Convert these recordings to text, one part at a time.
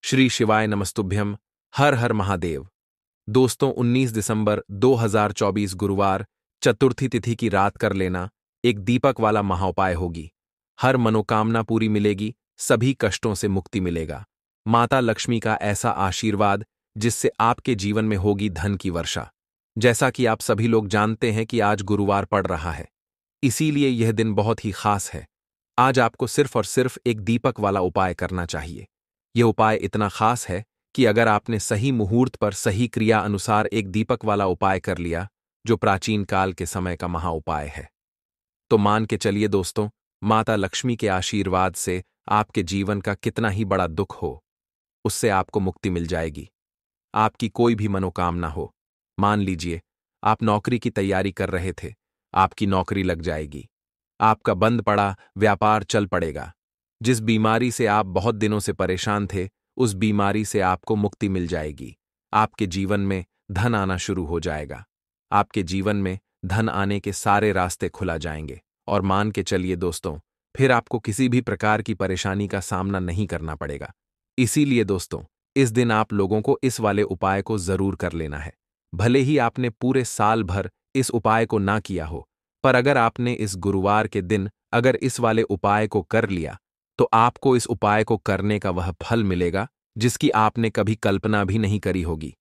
श्री शिवाय नमस्तुभ्यम। हर हर महादेव। दोस्तों, 19 दिसंबर 2024 गुरुवार चतुर्थी तिथि की रात कर लेना एक दीपक वाला महाउपाय होगी। हर मनोकामना पूरी मिलेगी, सभी कष्टों से मुक्ति मिलेगा। माता लक्ष्मी का ऐसा आशीर्वाद जिससे आपके जीवन में होगी धन की वर्षा। जैसा कि आप सभी लोग जानते हैं कि आज गुरुवार पड़ रहा है, इसीलिए यह दिन बहुत ही खास है। आज आपको सिर्फ और सिर्फ एक दीपक वाला उपाय करना चाहिए। यह उपाय इतना खास है कि अगर आपने सही मुहूर्त पर सही क्रिया अनुसार एक दीपक वाला उपाय कर लिया, जो प्राचीन काल के समय का महाउपाय है, तो मान के चलिए दोस्तों, माता लक्ष्मी के आशीर्वाद से आपके जीवन का कितना ही बड़ा दुख हो, उससे आपको मुक्ति मिल जाएगी। आपकी कोई भी मनोकामना हो, मान लीजिए आप नौकरी की तैयारी कर रहे थे, आपकी नौकरी लग जाएगी। आपका बंद पड़ा व्यापार चल पड़ेगा। जिस बीमारी से आप बहुत दिनों से परेशान थे, उस बीमारी से आपको मुक्ति मिल जाएगी। आपके जीवन में धन आना शुरू हो जाएगा। आपके जीवन में धन आने के सारे रास्ते खुला जाएंगे। और मान के चलिए दोस्तों, फिर आपको किसी भी प्रकार की परेशानी का सामना नहीं करना पड़ेगा। इसीलिए दोस्तों, इस दिन आप लोगों को इस वाले उपाय को जरूर कर लेना है। भले ही आपने पूरे साल भर इस उपाय को ना किया हो, पर अगर आपने इस गुरुवार के दिन अगर इस वाले उपाय को कर लिया, तो आपको इस उपाय को करने का वह फल मिलेगा जिसकी आपने कभी कल्पना भी नहीं करी होगी।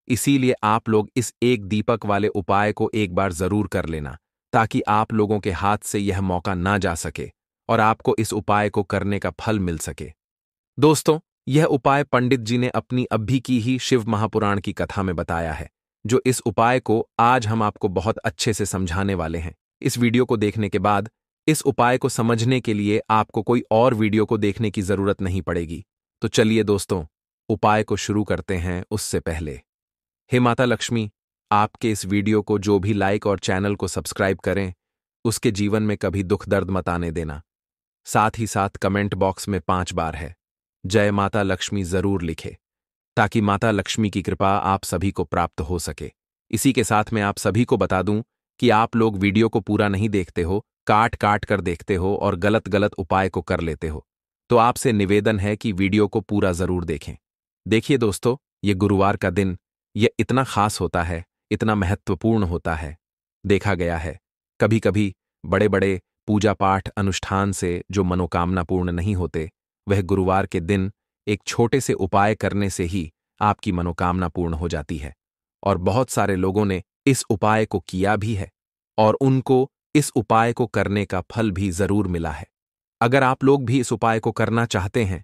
इसीलिए आप लोग इस एक दीपक वाले उपाय को एक बार जरूर कर लेना, ताकि आप लोगों के हाथ से यह मौका ना जा सके और आपको इस उपाय को करने का फल मिल सके। दोस्तों, यह उपाय पंडित जी ने अपनी अभी की ही शिव महापुराण की कथा में बताया है, जो इस उपाय को आज हम आपको बहुत अच्छे से समझाने वाले हैं। इस वीडियो को देखने के बाद इस उपाय को समझने के लिए आपको कोई और वीडियो को देखने की जरूरत नहीं पड़ेगी। तो चलिए दोस्तों, उपाय को शुरू करते हैं। उससे पहले, हे माता लक्ष्मी, आपके इस वीडियो को जो भी लाइक और चैनल को सब्सक्राइब करें, उसके जीवन में कभी दुख दर्द मत आने देना। साथ ही साथ कमेंट बॉक्स में 5 बार है जय माता लक्ष्मी जरूर लिखे, ताकि माता लक्ष्मी की कृपा आप सभी को प्राप्त हो सके। इसी के साथ मैं आप सभी को बता दूं कि आप लोग वीडियो को पूरा नहीं देखते हो, काट काट कर देखते हो और गलत गलत उपाय को कर लेते हो। तो आपसे निवेदन है कि वीडियो को पूरा जरूर देखें। देखिए दोस्तों, ये गुरुवार का दिन यह इतना खास होता है, इतना महत्वपूर्ण होता है। देखा गया है कभी कभी बड़े बड़े पूजा पाठ अनुष्ठान से जो मनोकामना पूर्ण नहीं होते, वह गुरुवार के दिन एक छोटे से उपाय करने से ही आपकी मनोकामना पूर्ण हो जाती है। और बहुत सारे लोगों ने इस उपाय को किया भी है और उनको इस उपाय को करने का फल भी जरूर मिला है। अगर आप लोग भी इस उपाय को करना चाहते हैं,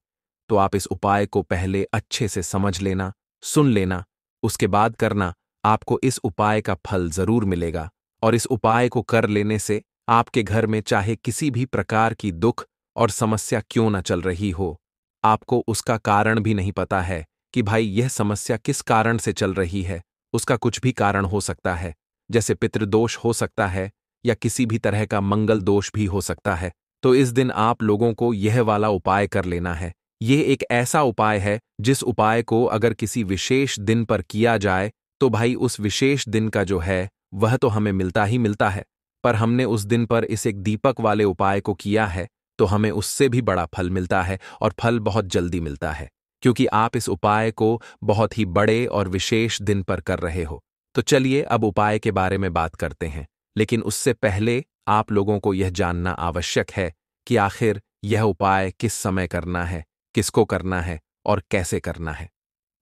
तो आप इस उपाय को पहले अच्छे से समझ लेना, सुन लेना, उसके बाद करना। आपको इस उपाय का फल जरूर मिलेगा। और इस उपाय को कर लेने से आपके घर में चाहे किसी भी प्रकार की दुख और समस्या क्यों न चल रही हो, आपको उसका कारण भी नहीं पता है कि भाई यह समस्या किस कारण से चल रही है। उसका कुछ भी कारण हो सकता है, जैसे पितृदोष हो सकता है या किसी भी तरह का मंगल दोष भी हो सकता है। तो इस दिन आप लोगों को यह वाला उपाय कर लेना है। यह एक ऐसा उपाय है जिस उपाय को अगर किसी विशेष दिन पर किया जाए, तो भाई उस विशेष दिन का जो है वह तो हमें मिलता ही मिलता है, पर हमने उस दिन पर इस एक दीपक वाले उपाय को किया है, तो हमें उससे भी बड़ा फल मिलता है और फल बहुत जल्दी मिलता है, क्योंकि आप इस उपाय को बहुत ही बड़े और विशेष दिन पर कर रहे हो। तो चलिए अब उपाय के बारे में बात करते हैं, लेकिन उससे पहले आप लोगों को यह जानना आवश्यक है कि आखिर यह उपाय किस समय करना है, किसको करना है और कैसे करना है।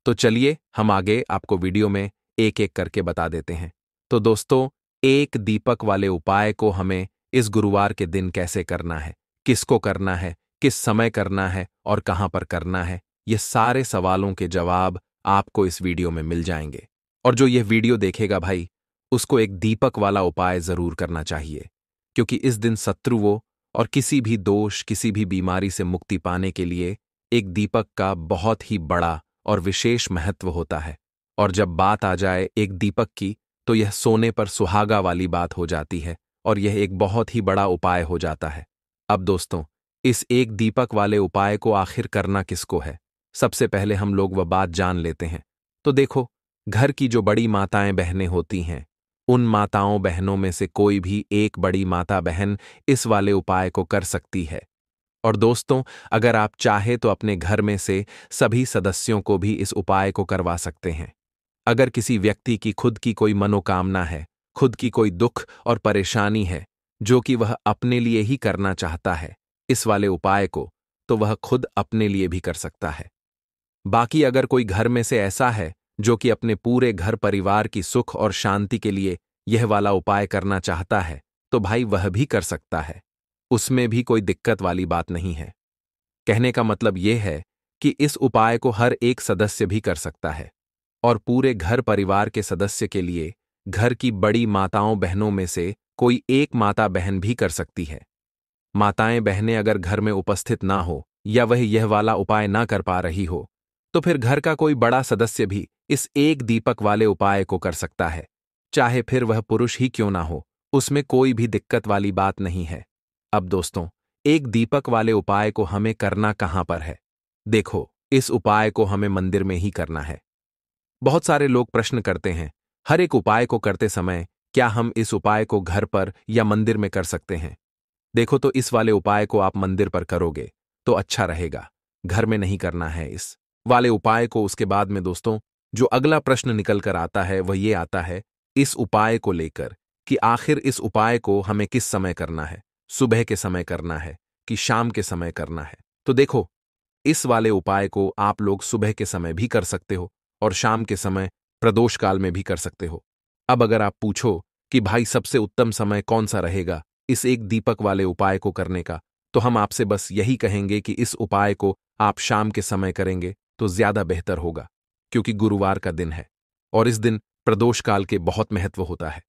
तो चलिए हम आगे आपको वीडियो में एक एक करके बता देते हैं। तो दोस्तों, एक दीपक वाले उपाय को हमें इस गुरुवार के दिन कैसे करना है, किसको करना है, किस समय करना है और कहां पर करना है, ये सारे सवालों के जवाब आपको इस वीडियो में मिल जाएंगे। और जो यह वीडियो देखेगा भाई, उसको एक दीपक वाला उपाय जरूर करना चाहिए, क्योंकि इस दिन शत्रुओं और किसी भी दोष, किसी भी बीमारी से मुक्ति पाने के लिए एक दीपक का बहुत ही बड़ा और विशेष महत्व होता है। और जब बात आ जाए एक दीपक की, तो यह सोने पर सुहागा वाली बात हो जाती है और यह एक बहुत ही बड़ा उपाय हो जाता है। अब दोस्तों, इस एक दीपक वाले उपाय को आखिर करना किसको है, सबसे पहले हम लोग वह बात जान लेते हैं। तो देखो, घर की जो बड़ी माताएं बहनें होती हैं, उन माताओं बहनों में से कोई भी एक बड़ी माता बहन इस वाले उपाय को कर सकती है। और दोस्तों, अगर आप चाहे तो अपने घर में से सभी सदस्यों को भी इस उपाय को करवा सकते हैं। अगर किसी व्यक्ति की खुद की कोई मनोकामना है, खुद की कोई दुख और परेशानी है, जो कि वह अपने लिए ही करना चाहता है, इस वाले उपाय को, तो वह खुद अपने लिए भी कर सकता है। बाकी अगर कोई घर में से ऐसा है जो कि अपने पूरे घर परिवार की सुख और शांति के लिए यह वाला उपाय करना चाहता है, तो भाई वह भी कर सकता है। उसमें भी कोई दिक्कत वाली बात नहीं है। कहने का मतलब यह है कि इस उपाय को हर एक सदस्य भी कर सकता है और पूरे घर परिवार के सदस्य के लिए घर की बड़ी माताओं बहनों में से कोई एक माता बहन भी कर सकती है। माताएं बहनें अगर घर में उपस्थित ना हो या वह यह वाला उपाय ना कर पा रही हो, तो फिर घर का कोई बड़ा सदस्य भी इस एक दीपक वाले उपाय को कर सकता है, चाहे फिर वह पुरुष ही क्यों ना हो, उसमें कोई भी दिक्कत वाली बात नहीं है। अब दोस्तों, एक दीपक वाले उपाय को हमें करना कहां पर है? देखो, इस उपाय को हमें मंदिर में ही करना है। बहुत सारे लोग प्रश्न करते हैं, हर एक उपाय को करते समय क्या हम इस उपाय को घर पर या मंदिर में कर सकते हैं? देखो, तो इस वाले उपाय को आप मंदिर पर करोगे तो अच्छा रहेगा, घर में नहीं करना है इस वाले उपाय को। उसके बाद में दोस्तों, जो अगला प्रश्न निकल कर आता है वह ये आता है इस उपाय को लेकर कि आखिर इस उपाय को हमें किस समय करना है, सुबह के समय करना है कि शाम के समय करना है? तो देखो, इस वाले उपाय को आप लोग सुबह के समय भी कर सकते हो और शाम के समय प्रदोष काल में भी कर सकते हो। अब अगर आप पूछो कि भाई सबसे उत्तम समय कौन सा रहेगा इस एक दीपक वाले उपाय को करने का, तो हम आपसे बस यही कहेंगे कि इस उपाय को आप शाम के समय करेंगे तो ज्यादा बेहतर होगा, क्योंकि गुरुवार का दिन है और इस दिन प्रदोष काल के बहुत महत्व होता है।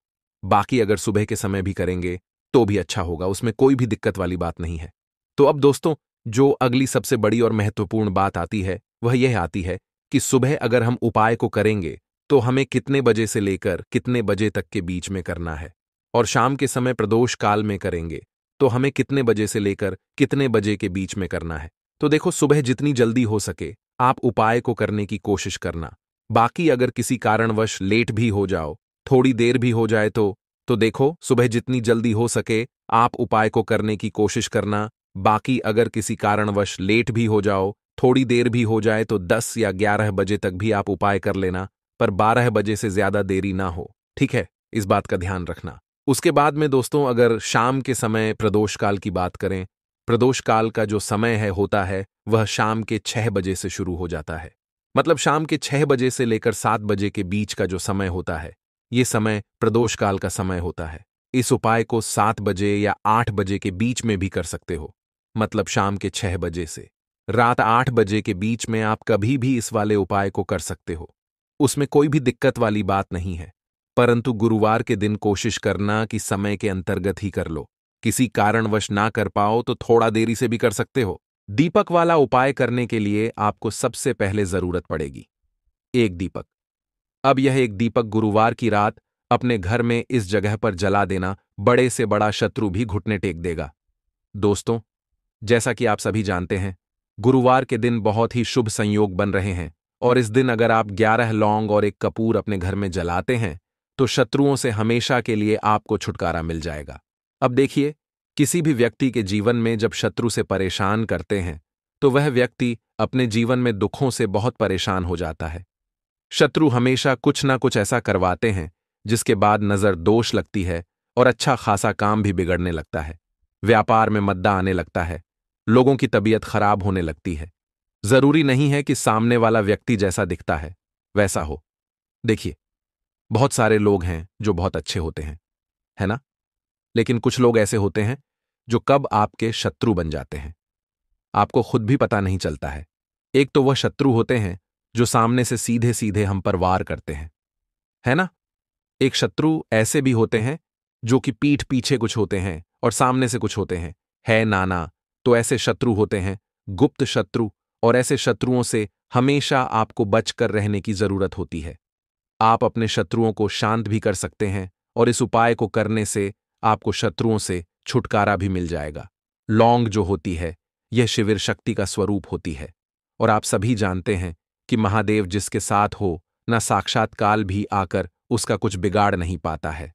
बाकी अगर सुबह के समय भी करेंगे तो भी अच्छा होगा, उसमें कोई भी दिक्कत वाली बात नहीं है। तो अब दोस्तों, जो अगली सबसे बड़ी और महत्वपूर्ण बात आती है वह यह आती है कि सुबह अगर हम उपाय को करेंगे तो हमें कितने बजे से लेकर कितने बजे तक के बीच में करना है, और शाम के समय प्रदोष काल में करेंगे तो हमें कितने बजे से लेकर कितने बजे के बीच में करना है। तो देखो, सुबह जितनी जल्दी हो सके आप उपाय को करने की कोशिश करना। बाकी अगर किसी कारणवश लेट भी हो जाओ, थोड़ी देर भी हो जाए तो देखो, सुबह जितनी जल्दी हो सके आप उपाय को करने की कोशिश करना। बाकी अगर किसी कारणवश लेट भी हो जाओ, थोड़ी देर भी हो जाए, तो 10 या 11 बजे तक भी आप उपाय कर लेना, पर 12 बजे से ज्यादा देरी ना हो, ठीक है? इस बात का ध्यान रखना। उसके बाद में दोस्तों, अगर शाम के समय प्रदोष काल की बात करें, प्रदोष काल का जो समय है होता है वह शाम के 6 बजे से शुरू हो जाता है। मतलब शाम के 6 बजे से लेकर 7 बजे के बीच का जो समय होता है, ये समय प्रदोष काल का समय होता है। इस उपाय को 7 बजे या 8 बजे के बीच में भी कर सकते हो। मतलब शाम के 6 बजे से रात 8 बजे के बीच में आप कभी भी इस वाले उपाय को कर सकते हो, उसमें कोई भी दिक्कत वाली बात नहीं है। परंतु गुरुवार के दिन कोशिश करना कि समय के अंतर्गत ही कर लो। किसी कारणवश ना कर पाओ तो थोड़ा देरी से भी कर सकते हो। दीपक वाला उपाय करने के लिए आपको सबसे पहले जरूरत पड़ेगी एक दीपक। अब यह एक दीपक गुरुवार की रात अपने घर में इस जगह पर जला देना, बड़े से बड़ा शत्रु भी घुटने टेक देगा। दोस्तों, जैसा कि आप सभी जानते हैं, गुरुवार के दिन बहुत ही शुभ संयोग बन रहे हैं और इस दिन अगर आप 11 लौंग और एक कपूर अपने घर में जलाते हैं तो शत्रुओं से हमेशा के लिए आपको छुटकारा मिल जाएगा। अब देखिए, किसी भी व्यक्ति के जीवन में जब शत्रु से परेशान करते हैं तो वह व्यक्ति अपने जीवन में दुखों से बहुत परेशान हो जाता है। शत्रु हमेशा कुछ ना कुछ ऐसा करवाते हैं जिसके बाद नजर दोष लगती है और अच्छा खासा काम भी बिगड़ने लगता है। व्यापार में मद्दा आने लगता है, लोगों की तबीयत खराब होने लगती है। जरूरी नहीं है कि सामने वाला व्यक्ति जैसा दिखता है वैसा हो। देखिए, बहुत सारे लोग हैं जो बहुत अच्छे होते हैं, है ना? लेकिन कुछ लोग ऐसे होते हैं जो कब आपके शत्रु बन जाते हैं आपको खुद भी पता नहीं चलता है। एक तो वह शत्रु होते हैं जो सामने से सीधे सीधे हम पर वार करते हैं, है ना? एक शत्रु ऐसे भी होते हैं जो कि पीठ पीछे कुछ होते हैं और सामने से कुछ होते हैं, है नाना। तो ऐसे शत्रु होते हैं गुप्त शत्रु, और ऐसे शत्रुओं से हमेशा आपको बचकर रहने की जरूरत होती है। आप अपने शत्रुओं को शांत भी कर सकते हैं और इस उपाय को करने से आपको शत्रुओं से छुटकारा भी मिल जाएगा। लौंग जो होती है यह शिविर शक्ति का स्वरूप होती है और आप सभी जानते हैं कि महादेव जिसके साथ हो न साक्षात काल भी आकर उसका कुछ बिगाड़ नहीं पाता है।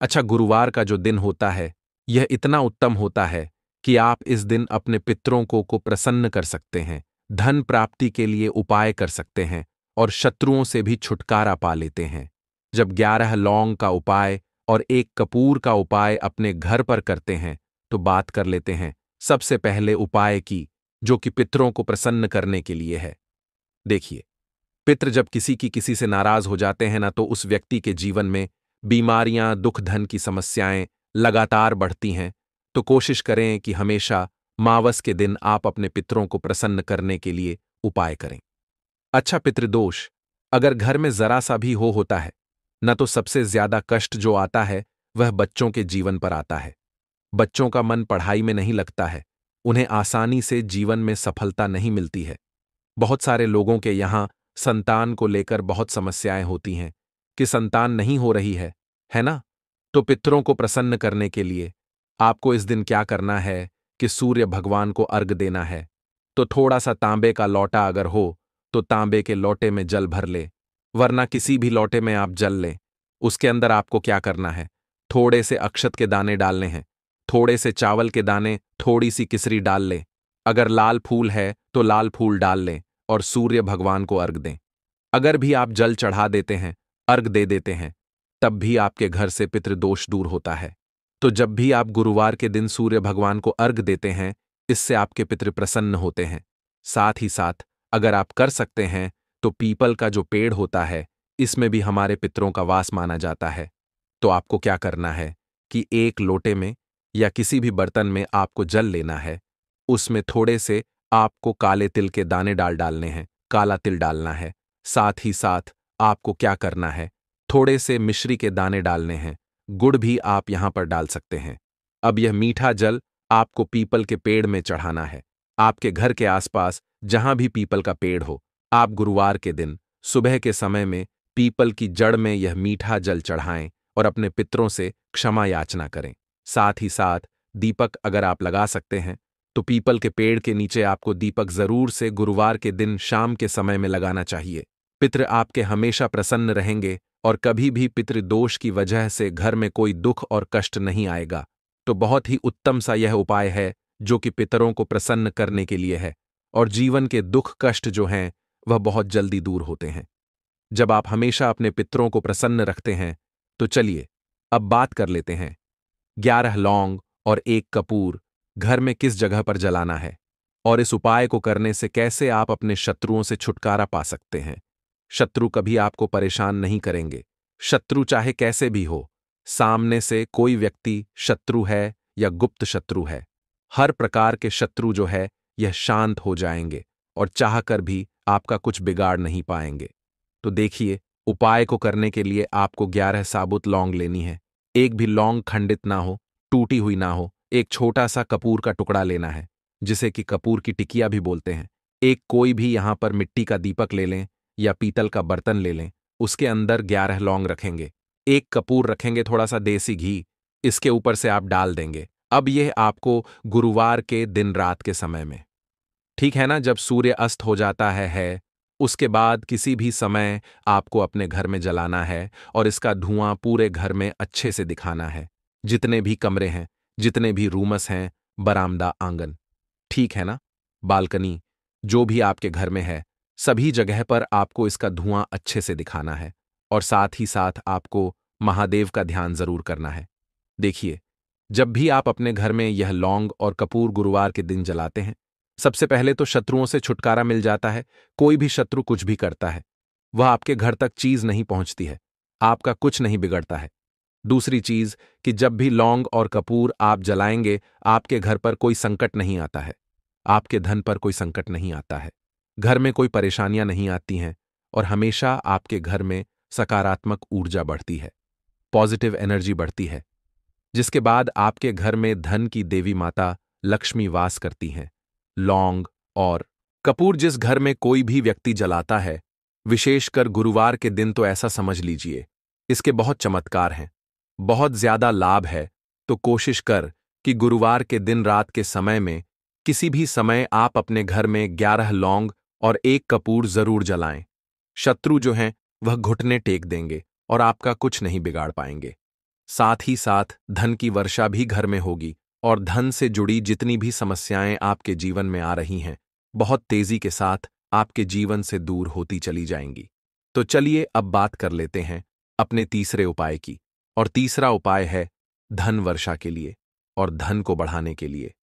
अच्छा, गुरुवार का जो दिन होता है यह इतना उत्तम होता है कि आप इस दिन अपने पितरों को प्रसन्न कर सकते हैं, धन प्राप्ति के लिए उपाय कर सकते हैं और शत्रुओं से भी छुटकारा पा लेते हैं। जब 11 लौंग का उपाय और 1 कपूर का उपाय अपने घर पर करते हैं तो बात कर लेते हैं सबसे पहले उपाय की, जो कि पितरों को प्रसन्न करने के लिए है। देखिए, पितृ जब किसी से नाराज हो जाते हैं ना, तो उस व्यक्ति के जीवन में बीमारियां, दुख, धन की समस्याएं लगातार बढ़ती हैं। तो कोशिश करें कि हमेशा मावस के दिन आप अपने पितरों को प्रसन्न करने के लिए उपाय करें। अच्छा, पितृदोष अगर घर में जरा सा भी होता है न, तो सबसे ज्यादा कष्ट जो आता है वह बच्चों के जीवन पर आता है। बच्चों का मन पढ़ाई में नहीं लगता है, उन्हें आसानी से जीवन में सफलता नहीं मिलती है। बहुत सारे लोगों के यहाँ संतान को लेकर बहुत समस्याएं होती हैं कि संतान नहीं हो रही है ना? तो पितरों को प्रसन्न करने के लिए आपको इस दिन क्या करना है कि सूर्य भगवान को अर्घ देना है। तो थोड़ा सा तांबे का लौटा अगर हो तो तांबे के लोटे में जल भर ले, वरना किसी भी लोटे में आप जल लें। उसके अंदर आपको क्या करना है, थोड़े से अक्षत के दाने डालने हैं, थोड़े से चावल के दाने, थोड़ी सी किसरी डाल लें। अगर लाल फूल है तो लाल फूल डाल लें और सूर्य भगवान को अर्घ दें। अगर भी आप जल चढ़ा देते हैं, अर्घ दे देते हैं, तब भी आपके घर से पितृदोष दूर होता है। तो जब भी आप गुरुवार के दिन सूर्य भगवान को अर्घ देते हैं, इससे आपके पितृ प्रसन्न होते हैं। साथ ही साथ अगर आप कर सकते हैं तो पीपल का जो पेड़ होता है, इसमें भी हमारे पितरों का वास माना जाता है। तो आपको क्या करना है कि एक लोटे में या किसी भी बर्तन में आपको जल लेना है, उसमें थोड़े से आपको काले तिल के दाने डालने हैं, काला तिल डालना है। साथ ही साथ आपको क्या करना है, थोड़े से मिश्री के दाने डालने हैं, गुड़ भी आप यहां पर डाल सकते हैं। अब यह मीठा जल आपको पीपल के पेड़ में चढ़ाना है। आपके घर के आसपास जहां भी पीपल का पेड़ हो, आप गुरुवार के दिन सुबह के समय में पीपल की जड़ में यह मीठा जल चढ़ाएं और अपने पितरों से क्षमा याचना करें। साथ ही साथ दीपक अगर आप लगा सकते हैं तो पीपल के पेड़ के नीचे आपको दीपक जरूर से गुरुवार के दिन शाम के समय में लगाना चाहिए। पितृ आपके हमेशा प्रसन्न रहेंगे और कभी भी पितृदोष की वजह से घर में कोई दुख और कष्ट नहीं आएगा। तो बहुत ही उत्तम सा यह उपाय है जो कि पितरों को प्रसन्न करने के लिए है, और जीवन के दुख कष्ट जो हैं वह बहुत जल्दी दूर होते हैं जब आप हमेशा अपने पितरों को प्रसन्न रखते हैं। तो चलिए अब बात कर लेते हैं 11 लौंग और 1 कपूर घर में किस जगह पर जलाना है और इस उपाय को करने से कैसे आप अपने शत्रुओं से छुटकारा पा सकते हैं। शत्रु कभी आपको परेशान नहीं करेंगे, शत्रु चाहे कैसे भी हो, सामने से कोई व्यक्ति शत्रु है या गुप्त शत्रु है, हर प्रकार के शत्रु जो है यह शांत हो जाएंगे और चाहकर भी आपका कुछ बिगाड़ नहीं पाएंगे। तो देखिए, उपाय को करने के लिए आपको 11 साबुत लौंग लेनी है। एक भी लौंग खंडित ना हो, टूटी हुई ना हो। एक छोटा सा कपूर का टुकड़ा लेना है, जिसे कि कपूर की टिकिया भी बोलते हैं। एक कोई भी यहां पर मिट्टी का दीपक ले लें या पीतल का बर्तन ले लें, उसके अंदर 11 लौंग रखेंगे, एक कपूर रखेंगे, थोड़ा सा देसी घी इसके ऊपर से आप डाल देंगे। अब यह आपको गुरुवार के दिन रात के समय में, ठीक है ना, जब सूर्य अस्त हो जाता है उसके बाद किसी भी समय आपको अपने घर में जलाना है और इसका धुआं पूरे घर में अच्छे से दिखाना है। जितने भी कमरे हैं, जितने भी रूमस हैं, बरामदा, आंगन, ठीक है ना, बालकनी, जो भी आपके घर में है, सभी जगह पर आपको इसका धुआं अच्छे से दिखाना है। और साथ ही साथ आपको महादेव का ध्यान जरूर करना है। देखिए, जब भी आप अपने घर में यह लौंग और कपूर गुरुवार के दिन जलाते हैं, सबसे पहले तो शत्रुओं से छुटकारा मिल जाता है। कोई भी शत्रु कुछ भी करता है, वह आपके घर तक चीज नहीं पहुंचती है, आपका कुछ नहीं बिगड़ता है। दूसरी चीज कि जब भी लौंग और कपूर आप जलाएंगे, आपके घर पर कोई संकट नहीं आता है, आपके धन पर कोई संकट नहीं आता है, घर में कोई परेशानियां नहीं आती हैं और हमेशा आपके घर में सकारात्मक ऊर्जा बढ़ती है, पॉजिटिव एनर्जी बढ़ती है, जिसके बाद आपके घर में धन की देवी माता लक्ष्मी वास करती हैं। लौंग और कपूर जिस घर में कोई भी व्यक्ति जलाता है, विशेषकर गुरुवार के दिन, तो ऐसा समझ लीजिए इसके बहुत चमत्कार हैं, बहुत ज्यादा लाभ है। तो कोशिश कर कि गुरुवार के दिन रात के समय में किसी भी समय आप अपने घर में 11 लौंग और 1 कपूर जरूर जलाएं। शत्रु जो हैं वह घुटने टेक देंगे और आपका कुछ नहीं बिगाड़ पाएंगे। साथ ही साथ धन की वर्षा भी घर में होगी और धन से जुड़ी जितनी भी समस्याएं आपके जीवन में आ रही हैं, बहुत तेजी के साथ आपके जीवन से दूर होती चली जाएंगी। तो चलिए अब बात कर लेते हैं अपने तीसरे उपाय की। और तीसरा उपाय है धन वर्षा के लिए और धन को बढ़ाने के लिए।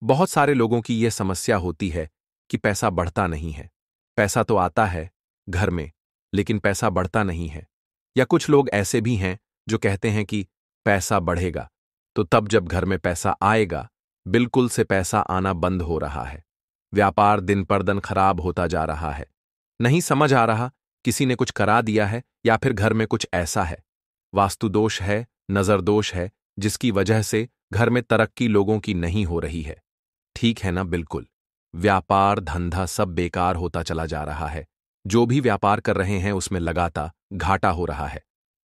बहुत सारे लोगों की यह समस्या होती है कि पैसा बढ़ता नहीं है। पैसा तो आता है घर में, लेकिन पैसा बढ़ता नहीं है। या कुछ लोग ऐसे भी हैं जो कहते हैं कि पैसा बढ़ेगा, तो तब जब घर में पैसा आएगा, बिल्कुल से पैसा आना बंद हो रहा है। व्यापार दिन पर दिन खराब होता जा रहा है। नहीं समझ आ रहा, किसी ने कुछ करा दिया है या फिर घर में कुछ ऐसा है, वास्तु दोष है, नजर दोष है, जिसकी वजह से घर में तरक्की लोगों की नहीं हो रही है। ठीक है ना? बिल्कुल। व्यापार धंधा सब बेकार होता चला जा रहा है। जो भी व्यापार कर रहे हैं उसमें लगातार घाटा हो रहा है।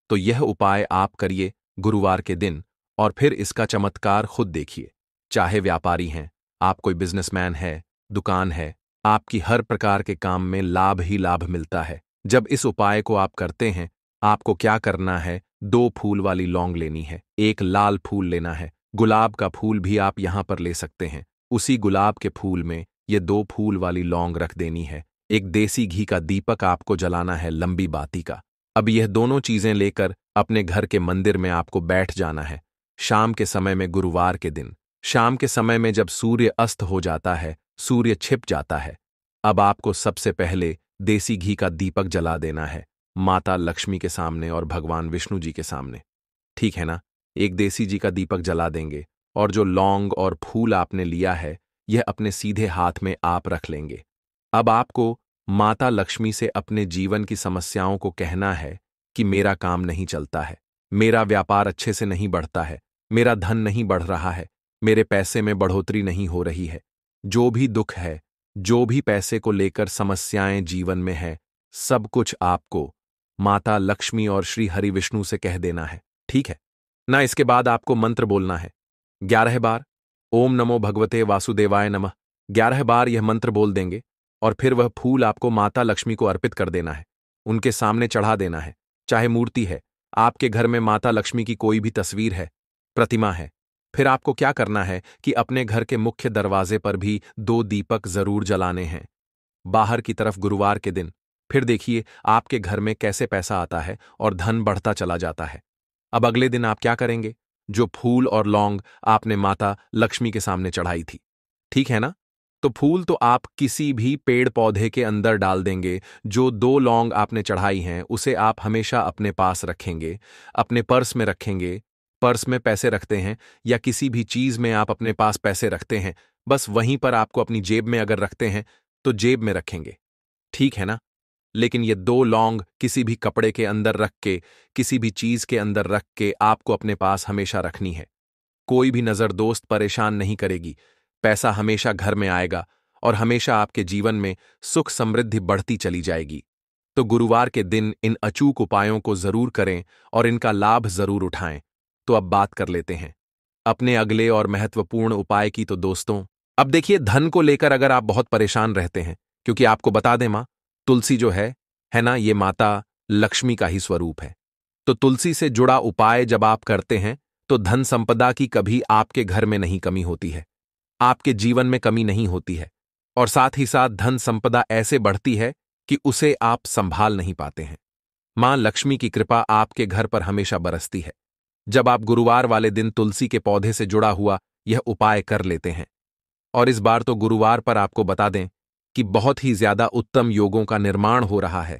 तो यह उपाय आप करिए गुरुवार के दिन और फिर इसका चमत्कार खुद देखिए। चाहे व्यापारी हैं, आप कोई बिजनेसमैन है, दुकान है, आपकी हर प्रकार के काम में लाभ ही लाभ मिलता है। जब इस उपाय को आप करते हैं, आपको क्या करना है, 2 फूल वाली लौंग लेनी है, एक लाल फूल लेना है, गुलाब का फूल भी आप यहां पर ले सकते हैं। उसी गुलाब के फूल में ये 2 फूल वाली लौंग रख देनी है। एक देसी घी का दीपक आपको जलाना है, लंबी बाती का। अब यह दोनों चीजें लेकर अपने घर के मंदिर में आपको बैठ जाना है। शाम के समय में, गुरुवार के दिन शाम के समय में जब सूर्य अस्त हो जाता है, सूर्य छिप जाता है, अब आपको सबसे पहले देसी घी का दीपक जला देना है, माता लक्ष्मी के सामने और भगवान विष्णु जी के सामने। ठीक है ना? एक देसी जी का दीपक जला देंगे और जो लौंग और फूल आपने लिया है, यह अपने सीधे हाथ में आप रख लेंगे। अब आपको माता लक्ष्मी से अपने जीवन की समस्याओं को कहना है कि मेरा काम नहीं चलता है, मेरा व्यापार अच्छे से नहीं बढ़ता है, मेरा धन नहीं बढ़ रहा है, मेरे पैसे में बढ़ोतरी नहीं हो रही है। जो भी दुख है, जो भी पैसे को लेकर समस्याएं जीवन में है, सब कुछ आपको माता लक्ष्मी और श्री हरि विष्णु से कह देना है। ठीक है ना? इसके बाद आपको मंत्र बोलना है 11 बार। ओम नमो भगवते वासुदेवाय नमः। 11 बार यह मंत्र बोल देंगे और फिर वह फूल आपको माता लक्ष्मी को अर्पित कर देना है, उनके सामने चढ़ा देना है। चाहे मूर्ति है, आपके घर में माता लक्ष्मी की कोई भी तस्वीर है, प्रतिमा है, फिर आपको क्या करना है कि अपने घर के मुख्य दरवाजे पर भी 2 दीपक जरूर जलाने हैं, बाहर की तरफ गुरुवार के दिन। फिर देखिए आपके घर में कैसे पैसा आता है और धन बढ़ता चला जाता है। अब अगले दिन आप क्या करेंगे? जो फूल और लौंग आपने माता लक्ष्मी के सामने चढ़ाई थी, ठीक है ना? तो फूल तो आप किसी भी पेड़ पौधे के अंदर डाल देंगे। जो 2 लौंग आपने चढ़ाई हैं, उसे आप हमेशा अपने पास रखेंगे, अपने पर्स में रखेंगे। पर्स में पैसे रखते हैं या किसी भी चीज में आप अपने पास पैसे रखते हैं, बस वहीं पर आपको अपनी जेब में अगर रखते हैं तो जेब में रखेंगे। ठीक है ना? लेकिन ये 2 लौंग किसी भी कपड़े के अंदर रख के, किसी भी चीज के अंदर रख के आपको अपने पास हमेशा रखनी है। कोई भी नजर दोस्त परेशान नहीं करेगी। पैसा हमेशा घर में आएगा और हमेशा आपके जीवन में सुख समृद्धि बढ़ती चली जाएगी। तो गुरुवार के दिन इन अचूक उपायों को जरूर करें और इनका लाभ जरूर उठाएं। तो अब बात कर लेते हैं अपने अगले और महत्वपूर्ण उपाय की। तो दोस्तों, अब देखिए, धन को लेकर अगर आप बहुत परेशान रहते हैं, क्योंकि आपको बता दें, मां तुलसी जो है ना, ये माता लक्ष्मी का ही स्वरूप है। तो तुलसी से जुड़ा उपाय जब आप करते हैं तो धन संपदा की कभी आपके घर में नहीं कमी होती है, आपके जीवन में कमी नहीं होती है, और साथ ही साथ धन संपदा ऐसे बढ़ती है कि उसे आप संभाल नहीं पाते हैं। मां लक्ष्मी की कृपा आपके घर पर हमेशा बरसती है जब आप गुरुवार वाले दिन तुलसी के पौधे से जुड़ा हुआ यह उपाय कर लेते हैं। और इस बार तो गुरुवार पर आपको बता दें कि बहुत ही ज्यादा उत्तम योगों का निर्माण हो रहा है।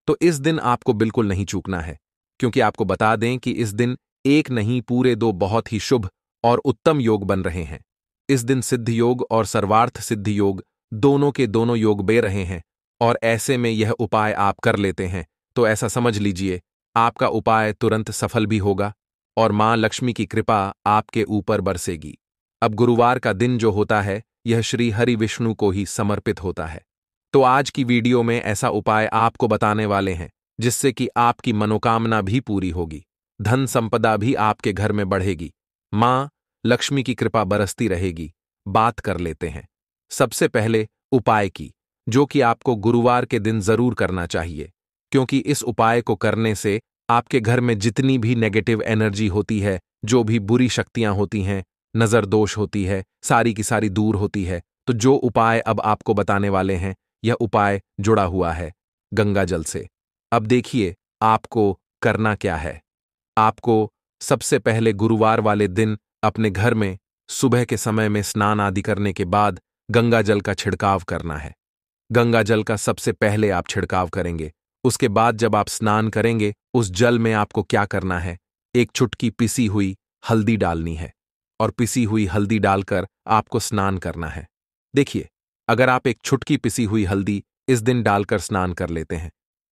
तो इस दिन आपको बिल्कुल नहीं चूकना है, क्योंकि आपको बता दें कि इस दिन एक नहीं पूरे 2 बहुत ही शुभ और उत्तम योग बन रहे हैं। इस दिन सिद्ध योग और सर्वार्थ सिद्ध योग दोनों के दोनों योग बे रहे हैं, और ऐसे में यह उपाय आप कर लेते हैं तो ऐसा समझ लीजिए आपका उपाय तुरंत सफल भी होगा और मां लक्ष्मी की कृपा आपके ऊपर बरसेगी। अब गुरुवार का दिन जो होता है, यह श्री हरि विष्णु को ही समर्पित होता है। तो आज की वीडियो में ऐसा उपाय आपको बताने वाले हैं जिससे कि आपकी मनोकामना भी पूरी होगी, धन संपदा भी आपके घर में बढ़ेगी, मां लक्ष्मी की कृपा बरसती रहेगी। बात कर लेते हैं सबसे पहले उपाय की, जो कि आपको गुरुवार के दिन जरूर करना चाहिए, क्योंकि इस उपाय को करने से आपके घर में जितनी भी नेगेटिव एनर्जी होती है, जो भी बुरी शक्तियां होती हैं, नजर दोष होती है, सारी की सारी दूर होती है। तो जो उपाय अब आपको बताने वाले हैं, यह उपाय जुड़ा हुआ है गंगा जल से। अब देखिए आपको करना क्या है। आपको सबसे पहले गुरुवार वाले दिन अपने घर में सुबह के समय में स्नान आदि करने के बाद गंगा जल का छिड़काव करना है। गंगा जल का सबसे पहले आप छिड़काव करेंगे। उसके बाद जब आप स्नान करेंगे, उस जल में आपको क्या करना है, एक चुटकी पिसी हुई हल्दी डालनी है और पिसी हुई हल्दी डालकर आपको स्नान करना है। देखिए, अगर आप एक चुटकी पिसी हुई हल्दी इस दिन डालकर स्नान कर लेते हैं,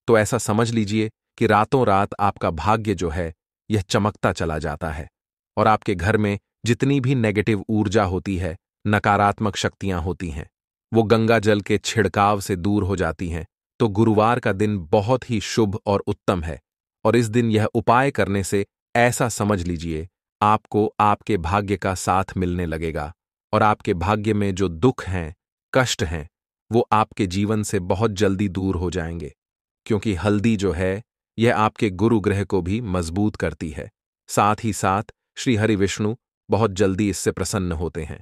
तो ऐसा समझ लीजिए कि रातों रात आपका भाग्य जो है यह चमकता चला जाता है और आपके घर में जितनी भी नेगेटिव ऊर्जा होती है, नकारात्मक शक्तियां होती हैं, वो गंगा जल के छिड़काव से दूर हो जाती हैं। तो गुरुवार का दिन बहुत ही शुभ और उत्तम है और इस दिन यह उपाय करने से ऐसा समझ लीजिए आपको आपके भाग्य का साथ मिलने लगेगा और आपके भाग्य में जो दुख हैं, कष्ट हैं, वो आपके जीवन से बहुत जल्दी दूर हो जाएंगे, क्योंकि हल्दी जो है यह आपके गुरु ग्रह को भी मजबूत करती है। साथ ही साथ श्री हरि विष्णु बहुत जल्दी इससे प्रसन्न होते हैं।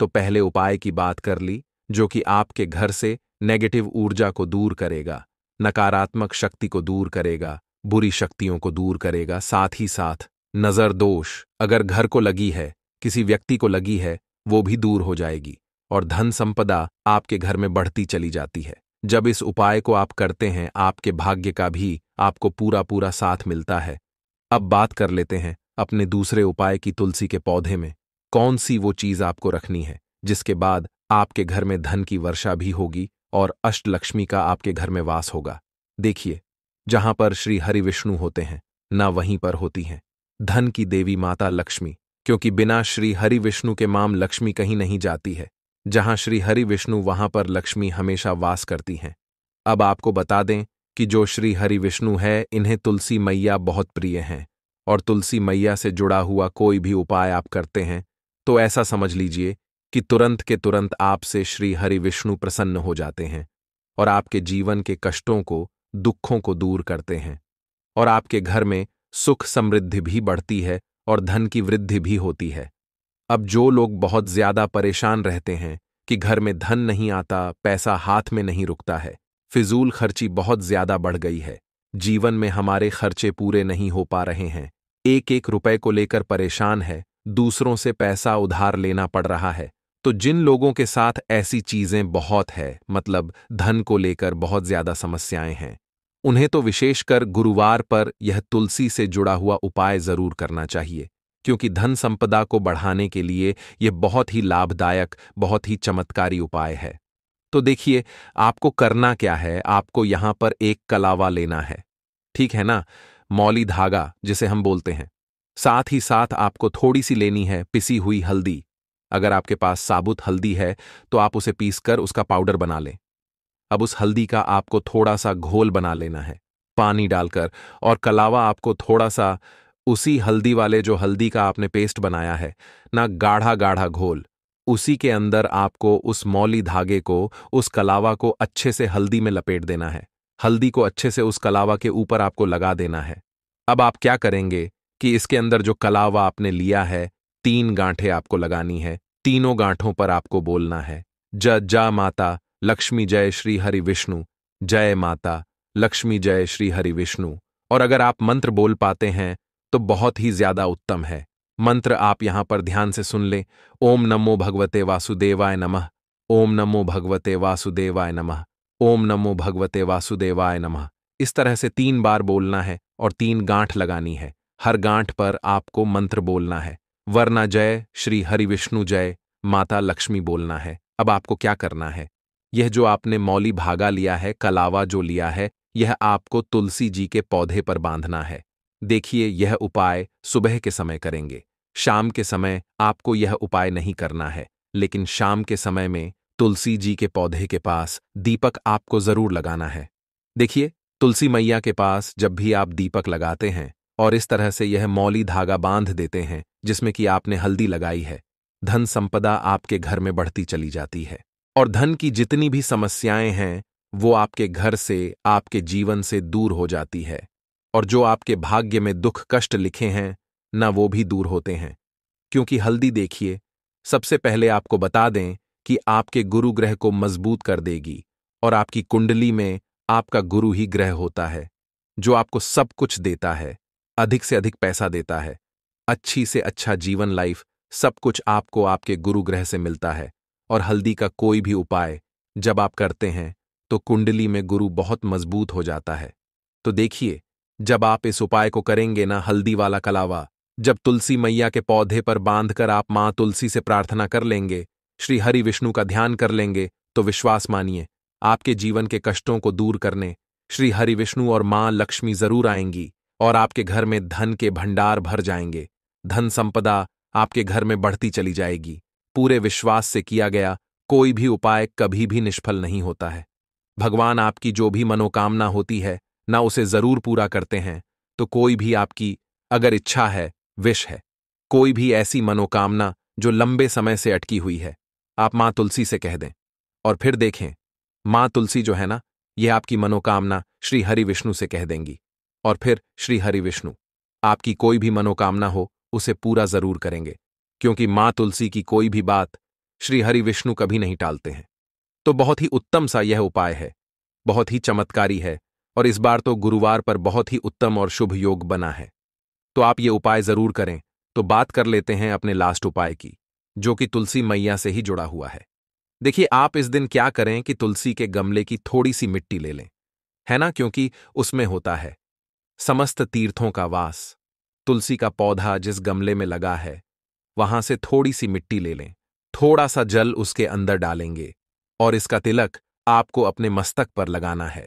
तो पहले उपाय की बात कर ली, जो कि आपके घर से नेगेटिव ऊर्जा को दूर करेगा, नकारात्मक शक्ति को दूर करेगा, बुरी शक्तियों को दूर करेगा। साथ ही साथ नजर दोष अगर घर को लगी है, किसी व्यक्ति को लगी है, वो भी दूर हो जाएगी और धन संपदा आपके घर में बढ़ती चली जाती है। जब इस उपाय को आप करते हैं, आपके भाग्य का भी आपको पूरा पूरा साथ मिलता है। अब बात कर लेते हैं अपने दूसरे उपाय की। तुलसी के पौधे में कौन सी वो चीज आपको रखनी है जिसके बाद आपके घर में धन की वर्षा भी होगी और अष्टलक्ष्मी का आपके घर में वास होगा। देखिए, जहां पर श्री हरि विष्णु होते हैं, ना वहीं पर होती हैं धन की देवी माता लक्ष्मी, क्योंकि बिना श्री हरि विष्णु के माम लक्ष्मी कहीं नहीं जाती है। जहां श्री हरि विष्णु वहां पर लक्ष्मी हमेशा वास करती हैं। अब आपको बता दें कि जो श्री हरि विष्णु है, इन्हें तुलसी मैया बहुत प्रिय हैं और तुलसी मैया से जुड़ा हुआ कोई भी उपाय आप करते हैं तो ऐसा समझ लीजिए कि तुरंत के तुरंत आपसे श्री हरि विष्णु प्रसन्न हो जाते हैं और आपके जीवन के कष्टों को, दुखों को दूर करते हैं और आपके घर में सुख समृद्धि भी बढ़ती है और धन की वृद्धि भी होती है। अब जो लोग बहुत ज्यादा परेशान रहते हैं कि घर में धन नहीं आता, पैसा हाथ में नहीं रुकता है, फिजूल खर्ची बहुत ज्यादा बढ़ गई है, जीवन में हमारे खर्चे पूरे नहीं हो पा रहे हैं, एक एक रुपए को लेकर परेशान है, दूसरों से पैसा उधार लेना पड़ रहा है, तो जिन लोगों के साथ ऐसी चीजें बहुत है, मतलब धन को लेकर बहुत ज्यादा समस्याएं हैं, उन्हें तो विशेषकर गुरुवार पर यह तुलसी से जुड़ा हुआ उपाय जरूर करना चाहिए, क्योंकि धन संपदा को बढ़ाने के लिए यह बहुत ही लाभदायक, बहुत ही चमत्कारी उपाय है। तो देखिए, आपको करना क्या है, आपको यहां पर एक कलावा लेना है, ठीक है ना, मौली धागा जिसे हम बोलते हैं। साथ ही साथ आपको थोड़ी सी लेनी है पिसी हुई हल्दी। अगर आपके पास साबुत हल्दी है तो आप उसे पीसकर उसका पाउडर बना लें। अब उस हल्दी का आपको थोड़ा सा घोल बना लेना है पानी डालकर, और कलावा आपको थोड़ा सा उसी हल्दी वाले जो हल्दी का आपने पेस्ट बनाया है ना, गाढ़ा गाढ़ा घोल, उसी के अंदर आपको उस मौली धागे को, उस कलावा को अच्छे से हल्दी में लपेट देना है। हल्दी को अच्छे से उस कलावा के ऊपर आपको लगा देना है। अब आप क्या करेंगे कि इसके अंदर जो कलावा आपने लिया है, 3 गांठें आपको लगानी है। तीनों गांठों पर आपको बोलना है, जा माता लक्ष्मी जय श्री हरि विष्णु, जय माता लक्ष्मी जय श्री हरि विष्णु। और अगर आप मंत्र बोल पाते हैं तो बहुत ही ज्यादा उत्तम है। मंत्र आप यहां पर ध्यान से सुन लें। ओम नमो भगवते वासुदेवाय नमः, ओम नमो भगवते वासुदेवाय नमः, ओम नमो भगवते वासुदेवाय नमः। इस तरह से 3 बार बोलना है और 3 गांठ लगानी है। हर गांठ पर आपको मंत्र बोलना है, वरना जय श्री हरि विष्णु जय माता लक्ष्मी बोलना है। अब आपको क्या करना है, यह जो आपने मौली भागा लिया है, कलावा जो लिया है, यह आपको तुलसी जी के पौधे पर बांधना है। देखिए, यह उपाय सुबह के समय करेंगे, शाम के समय आपको यह उपाय नहीं करना है, लेकिन शाम के समय में तुलसी जी के पौधे के पास दीपक आपको जरूर लगाना है। देखिए, तुलसी मैया के पास जब भी आप दीपक लगाते हैं और इस तरह से यह मौली धागा बांध देते हैं जिसमें कि आपने हल्दी लगाई है, धन संपदा आपके घर में बढ़ती चली जाती है और धन की जितनी भी समस्याएं हैं वो आपके घर से, आपके जीवन से दूर हो जाती है और जो आपके भाग्य में दुख कष्ट लिखे हैं ना, वो भी दूर होते हैं, क्योंकि हल्दी देखिए, सबसे पहले आपको बता दें कि आपके गुरु ग्रह को मजबूत कर देगी और आपकी कुंडली में आपका गुरु ही ग्रह होता है जो आपको सब कुछ देता है, अधिक से अधिक पैसा देता है, अच्छी से अच्छा जीवन लाइफ, सब कुछ आपको आपके गुरु ग्रह से मिलता है। और हल्दी का कोई भी उपाय जब आप करते हैं तो कुंडली में गुरु बहुत मजबूत हो जाता है। तो देखिए, जब आप इस उपाय को करेंगे ना, हल्दी वाला कलावा, जब तुलसी मैया के पौधे पर बांधकर आप मां तुलसी से प्रार्थना कर लेंगे, श्री हरि विष्णु का ध्यान कर लेंगे, तो विश्वास मानिए, आपके जीवन के कष्टों को दूर करने श्री हरि विष्णु और मां लक्ष्मी जरूर आएंगी और आपके घर में धन के भंडार भर जाएंगे। धन संपदा आपके घर में बढ़ती चली जाएगी। पूरे विश्वास से किया गया कोई भी उपाय कभी भी निष्फल नहीं होता है। भगवान आपकी जो भी मनोकामना होती है ना, उसे जरूर पूरा करते हैं। तो कोई भी आपकी अगर इच्छा है, विश है, कोई भी ऐसी मनोकामना जो लंबे समय से अटकी हुई है, आप मां तुलसी से कह दें और फिर देखें, मां तुलसी जो है ना, यह आपकी मनोकामना श्री हरि विष्णु से कह देंगी और फिर श्री हरि विष्णु आपकी कोई भी मनोकामना हो उसे पूरा जरूर करेंगे, क्योंकि मां तुलसी की कोई भी बात श्री हरि विष्णु कभी नहीं टालते हैं। तो बहुत ही उत्तम सा यह उपाय है, बहुत ही चमत्कारी है और इस बार तो गुरुवार पर बहुत ही उत्तम और शुभ योग बना है। तो आप ये उपाय जरूर करें। तो बात कर लेते हैं अपने लास्ट उपाय की, जो कि तुलसी मैया से ही जुड़ा हुआ है। देखिए, आप इस दिन क्या करें कि तुलसी के गमले की थोड़ी सी मिट्टी ले लें, है ना, क्योंकि उसमें होता है समस्त तीर्थों का वास। तुलसी का पौधा जिस गमले में लगा है वहां से थोड़ी सी मिट्टी ले लें, थोड़ा सा जल उसके अंदर डालेंगे और इसका तिलक आपको अपने मस्तक पर लगाना है।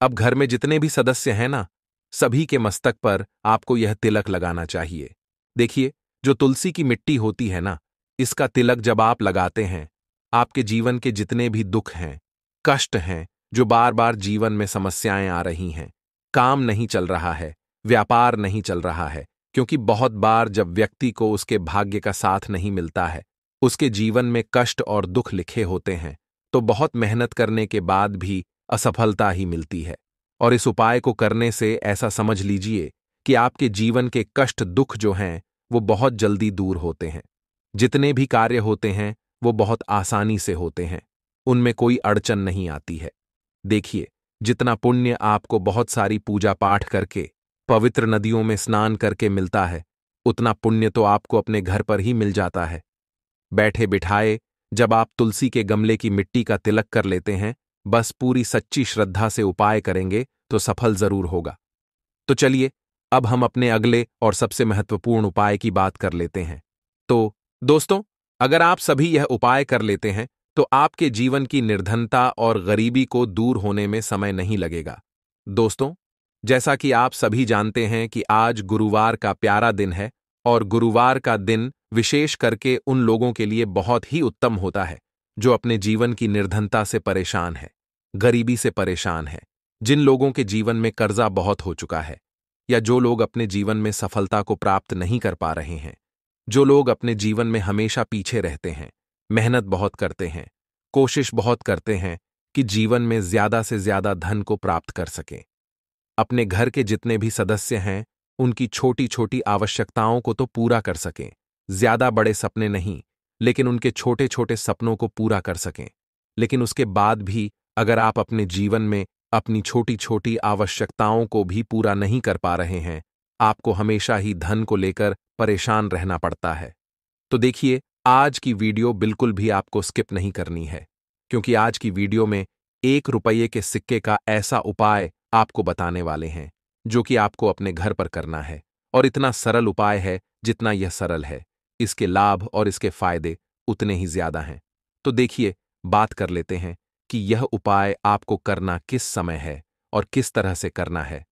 अब घर में जितने भी सदस्य हैं ना, सभी के मस्तक पर आपको यह तिलक लगाना चाहिए। देखिए, जो तुलसी की मिट्टी होती है ना, इसका तिलक जब आप लगाते हैं, आपके जीवन के जितने भी दुख हैं, कष्ट हैं, जो बार बार जीवन में समस्याएं आ रही हैं, काम नहीं चल रहा है, व्यापार नहीं चल रहा है, क्योंकि बहुत बार जब व्यक्ति को उसके भाग्य का साथ नहीं मिलता है, उसके जीवन में कष्ट और दुख लिखे होते हैं, तो बहुत मेहनत करने के बाद भी असफलता ही मिलती है। और इस उपाय को करने से ऐसा समझ लीजिए कि आपके जीवन के कष्ट दुख जो हैं वो बहुत जल्दी दूर होते हैं। जितने भी कार्य होते हैं वो बहुत आसानी से होते हैं, उनमें कोई अड़चन नहीं आती है। देखिए, जितना पुण्य आपको बहुत सारी पूजा पाठ करके, पवित्र नदियों में स्नान करके मिलता है, उतना पुण्य तो आपको अपने घर पर ही मिल जाता है। बैठे बिठाए जब आप तुलसी के गमले की मिट्टी का तिलक कर लेते हैं, बस पूरी सच्ची श्रद्धा से उपाय करेंगे तो सफल जरूर होगा। तो चलिए, अब हम अपने अगले और सबसे महत्वपूर्ण उपाय की बात कर लेते हैं। तो दोस्तों, अगर आप सभी यह उपाय कर लेते हैं तो आपके जीवन की निर्धनता और गरीबी को दूर होने में समय नहीं लगेगा। दोस्तों, जैसा कि आप सभी जानते हैं कि आज गुरुवार का प्यारा दिन है और गुरुवार का दिन विशेष करके उन लोगों के लिए बहुत ही उत्तम होता है जो अपने जीवन की निर्धनता से परेशान है, गरीबी से परेशान है, जिन लोगों के जीवन में कर्जा बहुत हो चुका है, या जो लोग अपने जीवन में सफलता को प्राप्त नहीं कर पा रहे हैं, जो लोग अपने जीवन में हमेशा पीछे रहते हैं, मेहनत बहुत करते हैं, कोशिश बहुत करते हैं कि जीवन में ज्यादा से ज्यादा धन को प्राप्त कर सकें। अपने घर के जितने भी सदस्य हैं उनकी छोटी छोटी आवश्यकताओं को तो पूरा कर सकें, ज्यादा बड़े सपने नहीं, लेकिन उनके छोटे छोटे सपनों को पूरा कर सकें। लेकिन उसके बाद भी अगर आप अपने जीवन में अपनी छोटी छोटी आवश्यकताओं को भी पूरा नहीं कर पा रहे हैं, आपको हमेशा ही धन को लेकर परेशान रहना पड़ता है। तो देखिए, आज की वीडियो बिल्कुल भी आपको स्किप नहीं करनी है, क्योंकि आज की वीडियो में 1 रुपये के सिक्के का ऐसा उपाय आपको बताने वाले हैं जो कि आपको अपने घर पर करना है। और इतना सरल उपाय है, जितना यह सरल है, इसके लाभ और इसके फायदे उतने ही ज्यादा हैं। तो देखिए, बात कर लेते हैं कि यह उपाय आपको करना किस समय है और किस तरह से करना है,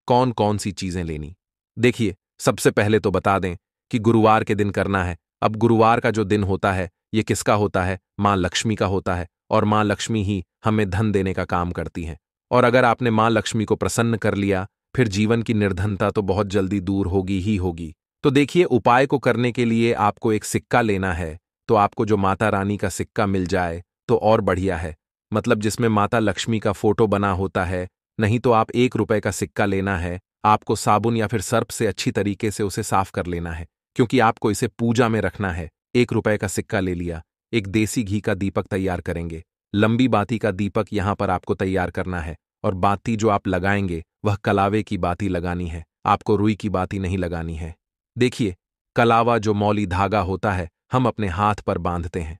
कौन कौन सी चीजें लेनी। देखिए, सबसे पहले तो बता दें कि गुरुवार के दिन करना है। अब गुरुवार का जो दिन होता है, ये किसका होता है? मां लक्ष्मी का होता है, और मां लक्ष्मी ही हमें धन देने का काम करती हैं। और अगर आपने मां लक्ष्मी को प्रसन्न कर लिया, फिर जीवन की निर्धनता तो बहुत जल्दी दूर होगी ही होगी। तो देखिए, उपाय को करने के लिए आपको एक सिक्का लेना है। तो आपको जो माता रानी का सिक्का मिल जाए तो और बढ़िया है, मतलब जिसमें माता लक्ष्मी का फोटो बना होता है। नहीं तो आप 1 रुपये का सिक्का लेना है, आपको साबुन या फिर सर्फ से अच्छी तरीके से उसे साफ कर लेना है। क्योंकि आपको इसे पूजा में रखना है। 1 रुपए का सिक्का ले लिया। एक देसी घी का दीपक तैयार करेंगे। लंबी बाती का दीपक यहां पर आपको तैयार करना है, और बाती जो आप लगाएंगे वह कलावे की बाती लगानी है, आपको रुई की बाती नहीं लगानी है। देखिए, कलावा जो मौली धागा होता है हम अपने हाथ पर बांधते हैं।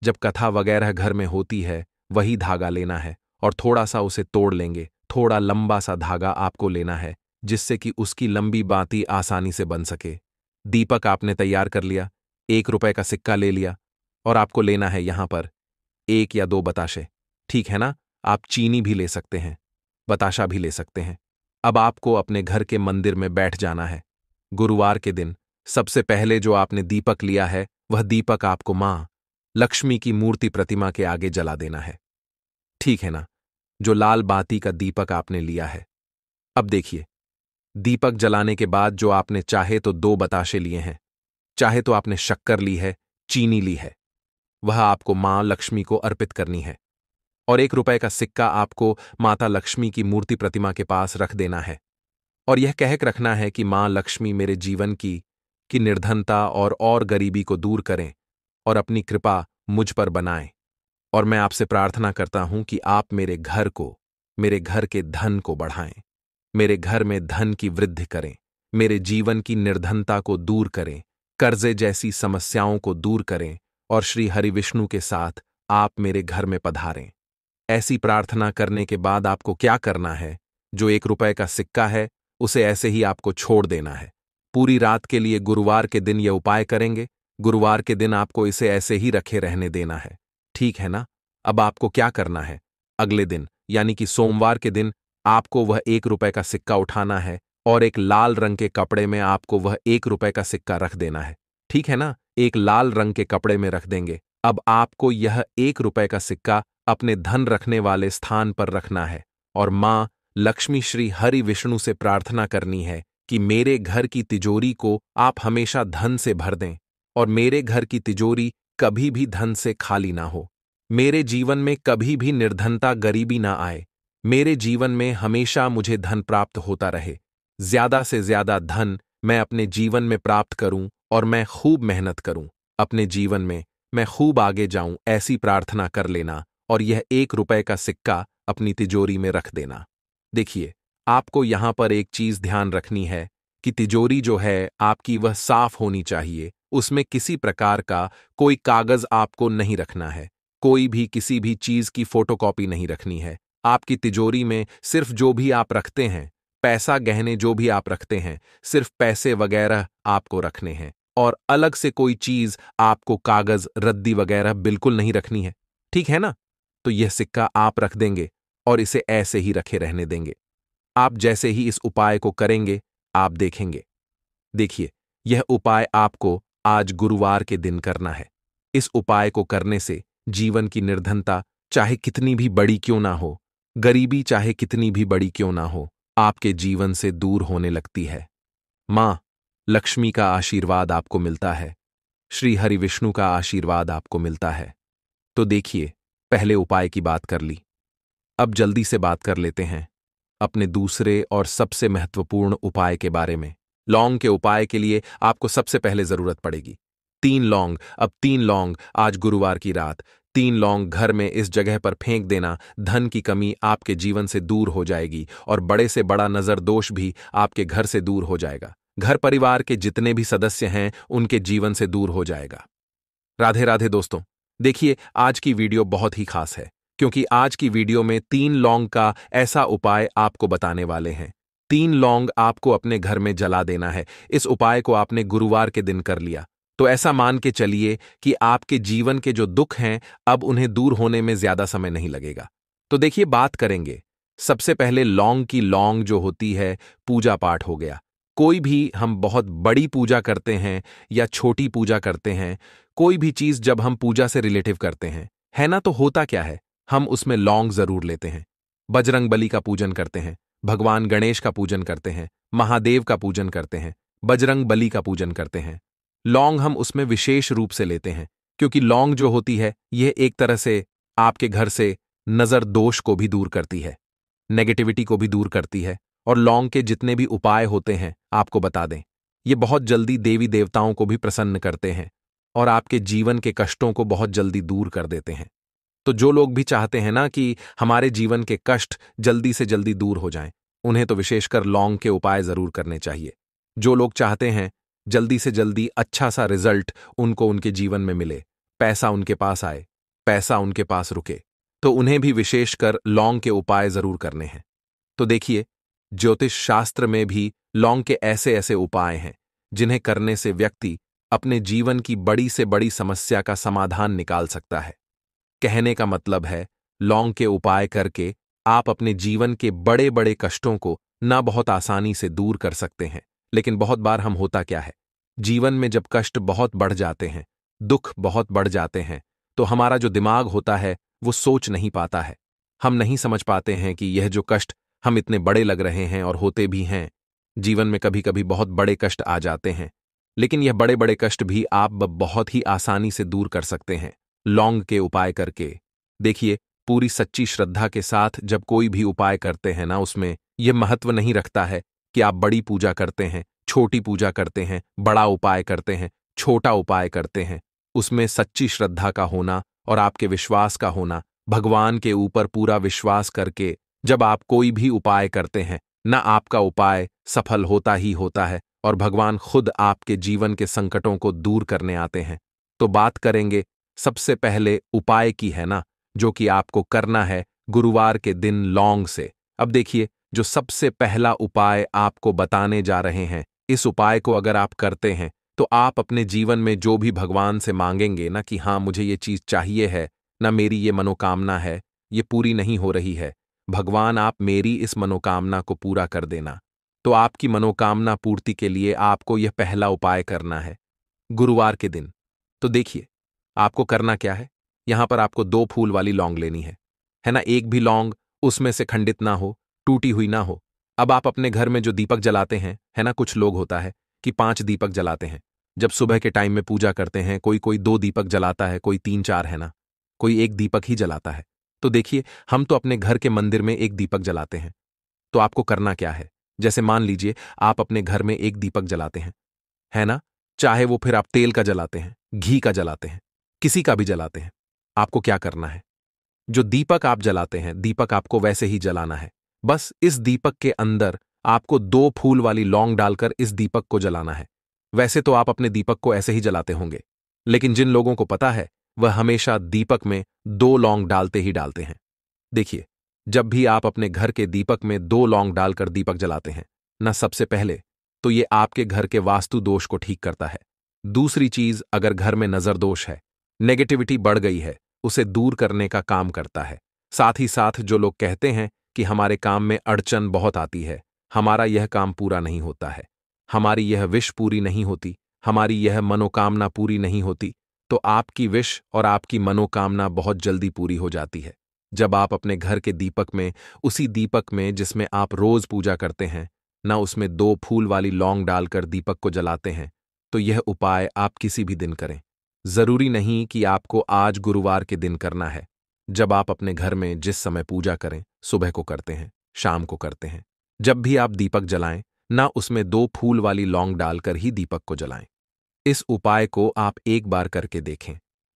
जब कथा वगैरह घर में होती है वही धागा लेना है, और थोड़ा सा उसे तोड़ लेंगे। थोड़ा लंबा सा धागा आपको लेना है, जिससे कि उसकी लंबी बाती आसानी से बन सके। दीपक आपने तैयार कर लिया। 1 रुपए का सिक्का ले लिया, और आपको लेना है यहां पर 1 या 2 बताशे। ठीक है ना? आप चीनी भी ले सकते हैं, बताशा भी ले सकते हैं। अब आपको अपने घर के मंदिर में बैठ जाना है। गुरुवार के दिन सबसे पहले जो आपने दीपक लिया है वह दीपक आपको मां लक्ष्मी की मूर्ति प्रतिमा के आगे जला देना है। ठीक है ना? जो लाल बाती का दीपक आपने लिया है। अब देखिए, दीपक जलाने के बाद जो आपने चाहे तो 2 बताशे लिए हैं, चाहे तो आपने शक्कर ली है, चीनी ली है, वह आपको मां लक्ष्मी को अर्पित करनी है। और 1 रुपए का सिक्का आपको माता लक्ष्मी की मूर्ति प्रतिमा के पास रख देना है, और यह कहकर रखना है कि मां लक्ष्मी मेरे जीवन की निर्धनता और गरीबी को दूर करें और अपनी कृपा मुझ पर बनाएं। और मैं आपसे प्रार्थना करता हूं कि आप मेरे घर के धन को बढ़ाएं, मेरे घर में धन की वृद्धि करें, मेरे जीवन की निर्धनता को दूर करें, कर्जे जैसी समस्याओं को दूर करें, और श्री हरि विष्णु के साथ आप मेरे घर में पधारें। ऐसी प्रार्थना करने के बाद आपको क्या करना है? जो 1 रुपए का सिक्का है उसे ऐसे ही आपको छोड़ देना है। पूरी रात के लिए गुरुवार के दिन यह उपाय करेंगे। गुरुवार के दिन आपको इसे ऐसे ही रखे रहने देना है। ठीक है ना? अब आपको क्या करना है? अगले दिन यानी कि सोमवार के दिन आपको वह 1 रुपए का सिक्का उठाना है, और एक लाल रंग के कपड़े में आपको वह 1 रुपए का सिक्का रख देना है। ठीक है ना? एक लाल रंग के कपड़े में रख देंगे। अब आपको यह 1 रुपए का सिक्का अपने धन रखने वाले स्थान पर रखना है, और मां लक्ष्मी श्री हरि विष्णु से प्रार्थना करनी है कि मेरे घर की तिजोरी को आप हमेशा धन से भर दें, और मेरे घर की तिजोरी कभी भी धन से खाली ना हो। मेरे जीवन में कभी भी निर्धनता गरीबी ना आए। मेरे जीवन में हमेशा मुझे धन प्राप्त होता रहे। ज्यादा से ज्यादा धन मैं अपने जीवन में प्राप्त करूं, और मैं खूब मेहनत करूं। अपने जीवन में मैं खूब आगे जाऊं, ऐसी प्रार्थना कर लेना, और यह 1 रुपए का सिक्का अपनी तिजोरी में रख देना। देखिए, आपको यहां पर एक चीज ध्यान रखनी है कि तिजोरी जो है आपकी वह साफ होनी चाहिए। उसमें किसी प्रकार का कोई कागज आपको नहीं रखना है। कोई भी किसी भी चीज की फोटोकॉपी नहीं रखनी है। आपकी तिजोरी में सिर्फ जो भी आप रखते हैं, पैसा गहने जो भी आप रखते हैं, सिर्फ पैसे वगैरह आपको रखने हैं, और अलग से कोई चीज आपको कागज रद्दी वगैरह बिल्कुल नहीं रखनी है। ठीक है ना? तो यह सिक्का आप रख देंगे और इसे ऐसे ही रखे रहने देंगे। आप जैसे ही इस उपाय को करेंगे आप देखेंगे। देखिए, यह उपाय आपको आज गुरुवार के दिन करना है। इस उपाय को करने से जीवन की निर्धनता चाहे कितनी भी बड़ी क्यों ना हो, गरीबी चाहे कितनी भी बड़ी क्यों ना हो, आपके जीवन से दूर होने लगती है। मां लक्ष्मी का आशीर्वाद आपको मिलता है, श्री हरि विष्णु का आशीर्वाद आपको मिलता है। तो देखिए, पहले उपाय की बात कर ली, अब जल्दी से बात कर लेते हैं अपने दूसरे और सबसे महत्वपूर्ण उपाय के बारे में। लौंग के उपाय के लिए आपको सबसे पहले जरूरत पड़ेगी 3 लौंग। अब 3 लौंग आज गुरुवार की रात 3 लौंग घर में इस जगह पर फेंक देना। धन की कमी आपके जीवन से दूर हो जाएगी, और बड़े से बड़ा नजर दोष भी आपके घर से दूर हो जाएगा। घर परिवार के जितने भी सदस्य हैं उनके जीवन से दूर हो जाएगा। राधे राधे दोस्तों। देखिए, आज की वीडियो बहुत ही खास है, क्योंकि आज की वीडियो में 3 लौंग का ऐसा उपाय आपको बताने वाले हैं। 3 लौंग आपको अपने घर में जला देना है। इस उपाय को आपने गुरुवार के दिन कर लिया तो ऐसा मान के चलिए कि आपके जीवन के जो दुख हैं अब उन्हें दूर होने में ज्यादा समय नहीं लगेगा। तो देखिए, बात करेंगे सबसे पहले लौंग की। लौंग जो होती है पूजा पाठ हो गया। कोई भी हम बहुत बड़ी पूजा करते हैं या छोटी पूजा करते हैं, कोई भी चीज जब हम पूजा से रिलेटिव करते हैं, है ना, तो होता क्या है, हम उसमें लौंग जरूर लेते हैं। बजरंग बली का पूजन करते हैं, भगवान गणेश का पूजन करते हैं, महादेव का पूजन करते हैं, बजरंग बली का पूजन करते हैं। लौंग हम उसमें विशेष रूप से लेते हैं, क्योंकि लौंग जो होती है यह एक तरह से आपके घर से नजर दोष को भी दूर करती है, नेगेटिविटी को भी दूर करती है। और लौंग के जितने भी उपाय होते हैं आपको बता दें। ये बहुत जल्दी देवी देवताओं को भी प्रसन्न करते हैं और आपके जीवन के कष्टों को बहुत जल्दी दूर कर देते हैं। तो जो लोग भी चाहते हैं ना कि हमारे जीवन के कष्ट जल्दी से जल्दी दूर हो जाएं, उन्हें तो विशेषकर लौंग के उपाय जरूर करने चाहिए। जो लोग चाहते हैं जल्दी से जल्दी अच्छा सा रिजल्ट उनको उनके जीवन में मिले, पैसा उनके पास आए, पैसा उनके पास रुके, तो उन्हें भी विशेषकर लौंग के उपाय जरूर करने हैं। तो देखिए, ज्योतिष शास्त्र में भी लौंग के ऐसे ऐसे उपाय हैं जिन्हें करने से व्यक्ति अपने जीवन की बड़ी से बड़ी समस्या का समाधान निकाल सकता है। कहने का मतलब है, लौंग के उपाय करके आप अपने जीवन के बड़े बड़े कष्टों को ना बहुत आसानी से दूर कर सकते हैं। लेकिन बहुत बार हम होता क्या है, जीवन में जब कष्ट बहुत बढ़ जाते हैं, दुख बहुत बढ़ जाते हैं, तो हमारा जो दिमाग होता है वो सोच नहीं पाता है। हम नहीं समझ पाते हैं कि यह जो कष्ट हम इतने बड़े लग रहे हैं और होते भी हैं। जीवन में कभी कभी बहुत बड़े कष्ट आ जाते हैं, लेकिन यह बड़े बड़े कष्ट भी आप बहुत ही आसानी से दूर कर सकते हैं लौंग के उपाय करके। देखिए, पूरी सच्ची श्रद्धा के साथ जब कोई भी उपाय करते हैं ना, उसमें यह महत्व नहीं रखता है कि आप बड़ी पूजा करते हैं, छोटी पूजा करते हैं, बड़ा उपाय करते हैं, छोटा उपाय करते हैं। उसमें सच्ची श्रद्धा का होना और आपके विश्वास का होना, भगवान के ऊपर पूरा विश्वास करके जब आप कोई भी उपाय करते हैं ना, आपका उपाय सफल होता ही होता है और भगवान खुद आपके जीवन के संकटों को दूर करने आते हैं। तो बात करेंगे सबसे पहले उपाय की, है ना, जो कि आपको करना है गुरुवार के दिन लौंग से। अब देखिए, जो सबसे पहला उपाय आपको बताने जा रहे हैं, इस उपाय को अगर आप करते हैं तो आप अपने जीवन में जो भी भगवान से मांगेंगे ना कि हाँ मुझे ये चीज चाहिए है, ना मेरी ये मनोकामना है, ये पूरी नहीं हो रही है, भगवान आप मेरी इस मनोकामना को पूरा कर देना। तो आपकी मनोकामना पूर्ति के लिए आपको यह पहला उपाय करना है गुरुवार के दिन। तो देखिए, आपको करना क्या है, यहां पर आपको 2 फूल वाली लौंग लेनी है ना। एक भी लौंग उसमें से खंडित ना हो, टूटी हुई ना हो। अब आप अपने घर में जो दीपक जलाते हैं, है ना, कुछ लोग होता है कि 5 दीपक जलाते हैं जब सुबह के टाइम में पूजा करते हैं। कोई कोई 2 दीपक जलाता है, कोई 3-4, है ना, कोई 1 दीपक ही जलाता है। तो देखिए, हम तो अपने घर के मंदिर में 1 दीपक जलाते हैं। तो आपको करना क्या है, जैसे मान लीजिए आप अपने घर में 1 दीपक जलाते हैं, है ना, चाहे वो फिर आप तेल का जलाते हैं, घी का जलाते हैं, किसी का भी जलाते हैं, आपको क्या करना है, जो दीपक आप जलाते हैं, दीपक आपको वैसे ही जलाना है। बस इस दीपक के अंदर आपको 2 फूल वाली लौंग डालकर इस दीपक को जलाना है। वैसे तो आप अपने दीपक को ऐसे ही जलाते होंगे, लेकिन जिन लोगों को पता है वह हमेशा दीपक में 2 लौंग डालते ही डालते हैं। देखिए, जब भी आप अपने घर के दीपक में 2 लौंग डालकर दीपक जलाते हैं ना, सबसे पहले तो ये आपके घर के वास्तु दोष को ठीक करता है। दूसरी चीज, अगर घर में नजर दोष है, नेगेटिविटी बढ़ गई है, उसे दूर करने का काम करता है। साथ ही साथ जो लोग कहते हैं कि हमारे काम में अड़चन बहुत आती है, हमारा यह काम पूरा नहीं होता है, हमारी यह विश पूरी नहीं होती, हमारी यह मनोकामना पूरी नहीं होती, तो आपकी विश और आपकी मनोकामना बहुत जल्दी पूरी हो जाती है जब आप अपने घर के दीपक में, उसी दीपक में जिसमें आप रोज पूजा करते हैं ना, उसमें 2 फूल वाली लौंग डालकर दीपक को जलाते हैं। तो यह उपाय आप किसी भी दिन करें, जरूरी नहीं कि आपको आज गुरुवार के दिन करना है। जब आप अपने घर में जिस समय पूजा करें, सुबह को करते हैं, शाम को करते हैं, जब भी आप दीपक जलाएं ना, उसमें 2 फूल वाली लौंग डालकर ही दीपक को जलाएं। इस उपाय को आप एक बार करके देखें,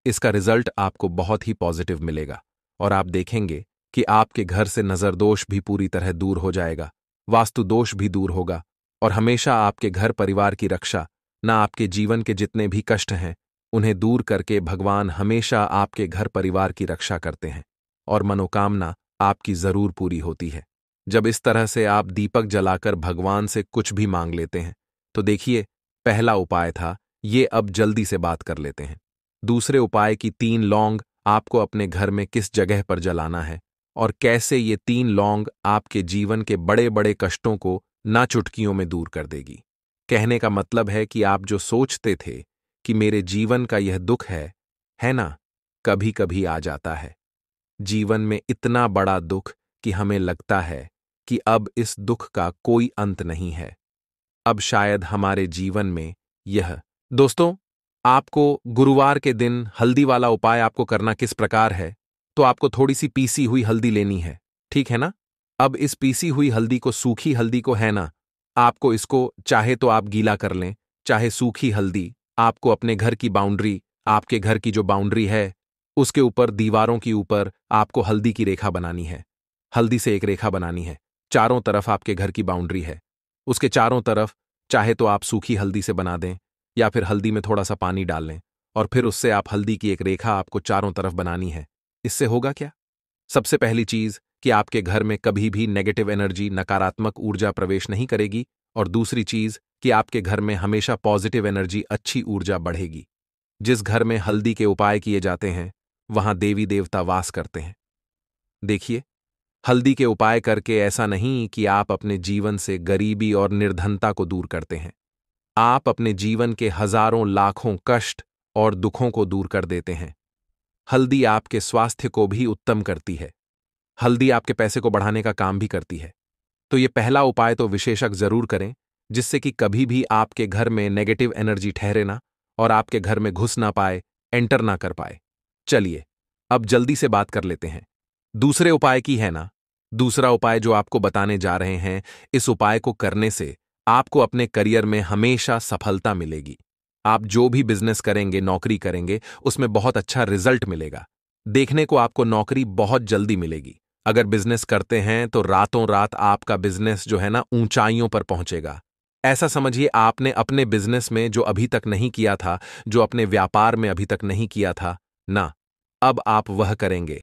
इसका रिजल्ट आपको बहुत ही पॉजिटिव मिलेगा और आप देखेंगे कि आपके घर से नजरदोष भी पूरी तरह दूर हो जाएगा, वास्तु दोष भी दूर होगा और हमेशा आपके घर परिवार की रक्षा, ना आपके जीवन के जितने भी कष्ट हैं उन्हें दूर करके भगवान हमेशा आपके घर परिवार की रक्षा करते हैं और मनोकामना आपकी जरूर पूरी होती है। जब इस तरह से आप दीपक जलाकर भगवान से कुछ भी मांग लेते हैं, तो देखिए, पहला उपाय था ये, अब जल्दी से बात कर लेते हैं दूसरे उपाय की। 3 लौंग आपको अपने घर में किस जगह पर जलाना है और कैसे ये 3 लौंग आपके जीवन के बड़े बड़े कष्टों को ना चुटकियों में दूर कर देगी। कहने का मतलब है कि आप जो सोचते थे कि मेरे जीवन का यह दुख है ना, कभी कभी आ जाता है जीवन में इतना बड़ा दुख कि हमें लगता है कि अब इस दुख का कोई अंत नहीं है, अब शायद हमारे जीवन में यह। दोस्तों, आपको गुरुवार के दिन हल्दी वाला उपाय आपको करना किस प्रकार है, तो आपको थोड़ी सी पीसी हुई हल्दी लेनी है, ठीक है ना। अब इस पीसी हुई हल्दी को, सूखी हल्दी को, है ना, आपको इसको चाहे तो आप गीला कर लें, चाहे सूखी हल्दी, आपको अपने घर की बाउंड्री, आपके घर की जो बाउंड्री है, उसके ऊपर दीवारों के ऊपर आपको हल्दी की रेखा बनानी है। हल्दी से एक रेखा बनानी है। चारों तरफ आपके घर की बाउंड्री है, उसके चारों तरफ चाहे तो आप सूखी हल्दी से बना दें या फिर हल्दी में थोड़ा सा पानी डाल लें और फिर उससे आप हल्दी की एक रेखा आपको चारों तरफ बनानी है। इससे होगा क्या? सबसे पहली चीज कि आपके घर में कभी भी नेगेटिव एनर्जी, नकारात्मक ऊर्जा प्रवेश नहीं करेगी, और दूसरी चीज कि आपके घर में हमेशा पॉजिटिव एनर्जी, अच्छी ऊर्जा बढ़ेगी। जिस घर में हल्दी के उपाय किए जाते हैं वहां देवी देवता वास करते हैं। देखिए, हल्दी के उपाय करके ऐसा नहीं कि आप अपने जीवन से गरीबी और निर्धनता को दूर करते हैं, आप अपने जीवन के हजारों लाखों कष्ट और दुखों को दूर कर देते हैं। हल्दी आपके स्वास्थ्य को भी उत्तम करती है। हल्दी आपके पैसे को बढ़ाने का काम भी करती है। तो ये पहला उपाय तो विशेषज्ञ जरूर करें, जिससे कि कभी भी आपके घर में नेगेटिव एनर्जी ठहरे ना और आपके घर में घुस ना पाए, एंटर ना कर पाए। चलिए, अब जल्दी से बात कर लेते हैं दूसरे उपाय की, है ना? दूसरा उपाय जो आपको बताने जा रहे हैं, इस उपाय को करने से आपको अपने करियर में हमेशा सफलता मिलेगी। आप जो भी बिजनेस करेंगे, नौकरी करेंगे, उसमें बहुत अच्छा रिजल्ट मिलेगा। देखने को आपको नौकरी बहुत जल्दी मिलेगी। अगर बिजनेस करते हैं तो रातों रात आपका बिजनेस जो है ना ऊंचाइयों पर पहुंचेगा। ऐसा समझिए, आपने अपने बिजनेस में जो अभी तक नहीं किया था, जो अपने व्यापार में अभी तक नहीं किया था ना, अब आप वह करेंगे।